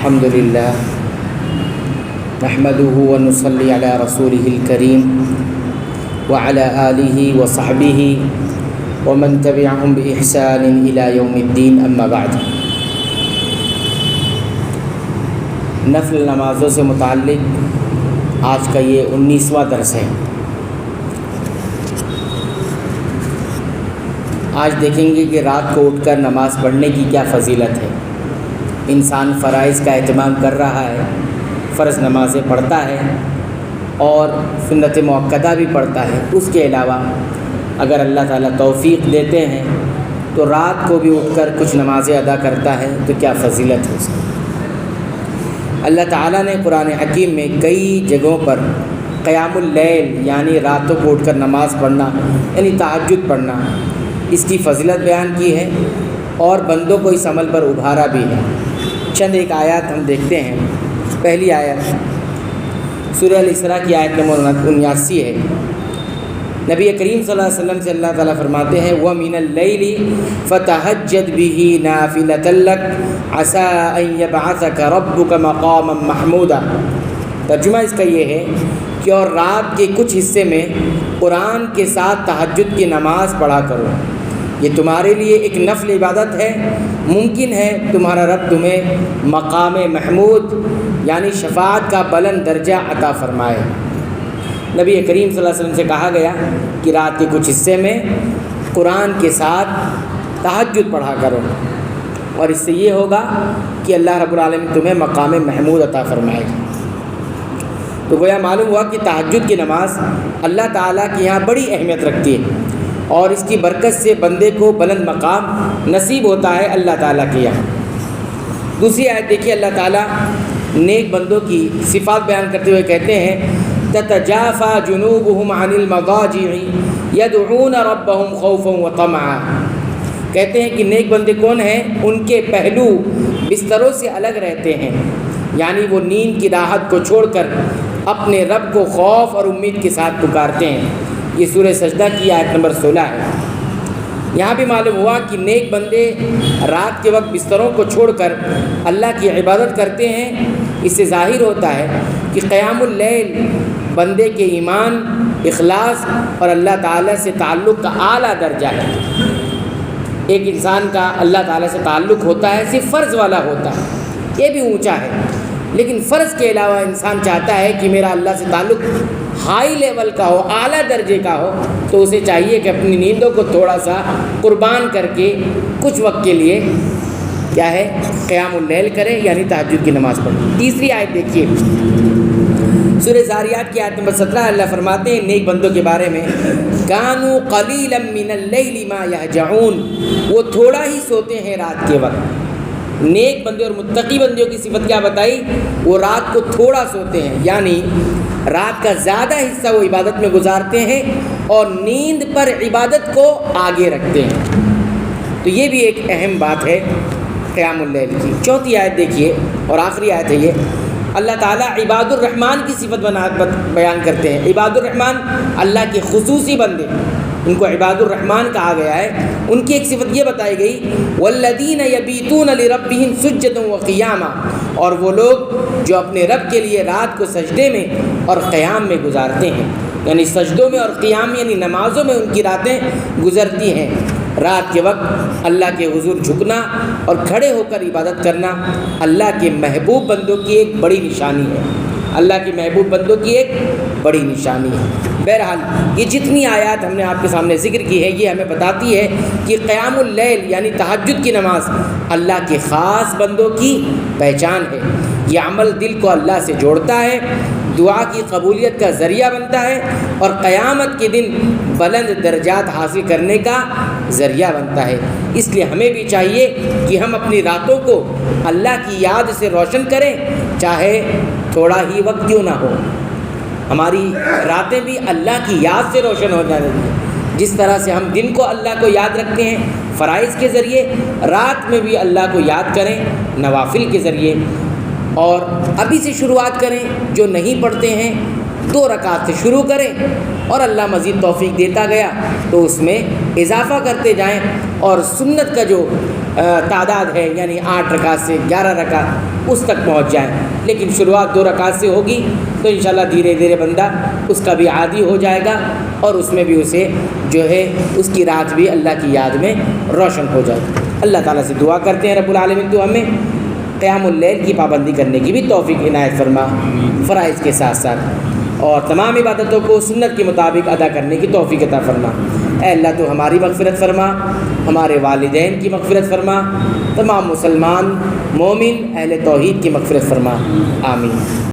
الحمد للہ نحمده ونصلي على رسوله الكريم وعلى آله وصحبه ومن تبعهم بإحسان إلى يوم الدين أما بعد۔ نفل نمازوں سے متعلق آج کا یہ 19واں درس ہے۔ آج دیکھیں گے کہ رات کو اٹھ کر نماز پڑھنے کی کیا فضیلت ہے۔ انسان فرائض کا اہتمام کر رہا ہے، فرض نمازیں پڑھتا ہے اور سنت مؤکدہ بھی پڑھتا ہے۔ اس کے علاوہ اگر اللہ تعالیٰ توفیق دیتے ہیں تو رات کو بھی اٹھ کر کچھ نمازیں ادا کرتا ہے تو کیا فضیلت ہے اس کی۔ اللہ تعالیٰ نے قرآن حکیم میں کئی جگہوں پر قیام اللیل یعنی راتوں کو اٹھ کر نماز پڑھنا یعنی تہجد پڑھنا اس کی فضیلت بیان کی ہے اور بندوں کو اس عمل پر ابھارا بھی ہے۔ چند ایک آیات ہم دیکھتے ہیں۔ پہلی آیت سورہ الاسراء کی آیت نمبر 79 ہے۔ نبی کریم صلی اللہ علیہ وسلم سے اللہ تعالیٰ فرماتے ہیں وَمِنَ اللَّيْلِ فَتَهَجَّدْ بِهِ نَافِلَةً لَكَ عَسَىٰ أَن يَبْعَثَكَ رَبُّكَ مَقَامًا مَحْمُودًا۔ ترجمہ اس کا یہ ہے کہ اور رات کے کچھ حصے میں قرآن کے ساتھ تہجد کی نماز پڑھا کرو، یہ تمہارے لیے ایک نفل عبادت ہے، ممکن ہے تمہارا رب تمہیں مقام محمود یعنی شفاعت کا بلند درجہ عطا فرمائے۔ نبی کریم صلی اللہ علیہ وسلم سے کہا گیا کہ رات کے کچھ حصے میں قرآن کے ساتھ تہجد پڑھا کرو اور اس سے یہ ہوگا کہ اللہ رب العالمین تمہیں مقام محمود عطا فرمائے گا۔ تو گویا معلوم ہوا کہ تہجد کی نماز اللہ تعالیٰ کے یہاں بڑی اہمیت رکھتی ہے اور اس کی برکت سے بندے کو بلند مقام نصیب ہوتا ہے اللہ تعالیٰ کے یہاں۔ دوسری آیت دیکھیے، اللہ تعالیٰ نیک بندوں کی صفات بیان کرتے ہوئے کہتے ہیں تتجافى جنوبهم عن المضاجع يدعون ربهم خوفا وطمعا۔ کہتے ہیں کہ نیک بندے کون ہیں؟ ان کے پہلو بستروں سے الگ رہتے ہیں، یعنی وہ نیند کی راحت کو چھوڑ کر اپنے رب کو خوف اور امید کے ساتھ پکارتے ہیں۔ یہ سورہ سجدہ کی آیت نمبر 16 ہے۔ یہاں بھی معلوم ہوا کہ نیک بندے رات کے وقت بستروں کو چھوڑ کر اللہ کی عبادت کرتے ہیں۔ اس سے ظاہر ہوتا ہے کہ قیام اللیل بندے کے ایمان، اخلاص اور اللہ تعالیٰ سے تعلق کا اعلیٰ درجہ ہے۔ ایک انسان کا اللہ تعالیٰ سے تعلق ہوتا ہے صرف فرض والا ہوتا ہے، یہ بھی اونچا ہے، لیکن فرض کے علاوہ انسان چاہتا ہے کہ میرا اللہ سے تعلق ہائی لیول کا ہو، اعلیٰ درجے کا ہو، تو اسے چاہیے کہ اپنی نیندوں کو تھوڑا سا قربان کر کے کچھ وقت کے لیے کیا ہے قیام اللیل کرے یعنی تہجد کی نماز پڑھے۔ تیسری آیت دیکھیے، سورہ زاریات کی آیت نمبر 17 اللہ فرماتے ہیں نیک بندوں کے بارے میں کانوا قلیلا من اللیل ما یہجعون، وہ تھوڑا ہی سوتے ہیں رات کے وقت۔ نیک بندے اور متقی بندیوں کی صفت کیا بتائی؟ وہ رات کو تھوڑا سوتے ہیں، یعنی رات کا زیادہ حصہ وہ عبادت میں گزارتے ہیں اور نیند پر عبادت کو آگے رکھتے ہیں۔ تو یہ بھی ایک اہم بات ہے قیام اللیل کی۔ چوتھی آیت دیکھیے اور آخری آیت ہے یہ، اللہ تعالیٰ عباد الرحمن کی صفت بیان کرتے ہیں۔ عباد الرحمن اللہ کے خصوصی بندے، ان کو عباد الرحمن کہا گیا ہے۔ ان کی ایک صفت یہ بتائی گئی والذین یبیتون لربہم سجدا وقیاما، اور وہ لوگ جو اپنے رب کے لیے رات کو سجدے میں اور قیام میں گزارتے ہیں، یعنی سجدوں میں اور قیام یعنی نمازوں میں ان کی راتیں گزرتی ہیں۔ رات کے وقت اللہ کے حضور جھکنا اور کھڑے ہو کر عبادت کرنا اللہ کے محبوب بندوں کی ایک بڑی نشانی ہے، اللہ کے محبوب بندوں کی ایک بڑی نشانی ہے۔ بہرحال یہ جتنی آیات ہم نے آپ کے سامنے ذکر کی ہے یہ ہمیں بتاتی ہے کہ قیام اللیل یعنی تہجد کی نماز اللہ کے خاص بندوں کی پہچان ہے۔ یہ عمل دل کو اللہ سے جوڑتا ہے، دعا کی قبولیت کا ذریعہ بنتا ہے اور قیامت کے دن بلند درجات حاصل کرنے کا ذریعہ بنتا ہے۔ اس لیے ہمیں بھی چاہیے کہ ہم اپنی راتوں کو اللہ کی یاد سے روشن کریں، چاہے تھوڑا ہی وقت کیوں نہ ہو۔ ہماری راتیں بھی اللہ کی یاد سے روشن ہو جاتی ہیں۔ جس طرح سے ہم دن کو اللہ کو یاد رکھتے ہیں فرائض کے ذریعے، رات میں بھی اللہ کو یاد کریں نوافل کے ذریعے، اور ابھی سے شروعات کریں۔ جو نہیں پڑھتے ہیں 2 رکعت سے شروع کریں اور اللہ مزید توفیق دیتا گیا تو اس میں اضافہ کرتے جائیں، اور سنت کا جو تعداد ہے یعنی 8 رکعت سے 11 رکعت اس تک پہنچ جائیں۔ لیکن شروعات 2 رکعت سے ہوگی تو انشاءاللہ دھیرے دھیرے بندہ اس کا بھی عادی ہو جائے گا، اور اس میں بھی اسے جو ہے اس کی رات بھی اللہ کی یاد میں روشن ہو جائے گی۔ اللہ تعالیٰ سے دعا کرتے ہیں رب العالمین تو ہمیں قیام اللیل کی پابندی کرنے کی بھی توفیق عنایت فرما، فرائض کے ساتھ ساتھ، اور تمام عبادتوں کو سنت کے مطابق ادا کرنے کی توفیق عطا فرما۔ اے اللہ تو ہماری مغفرت فرما، ہمارے والدین کی مغفرت فرما، تمام مسلمان مومن اہل توحید کی مغفرت فرما، آمین۔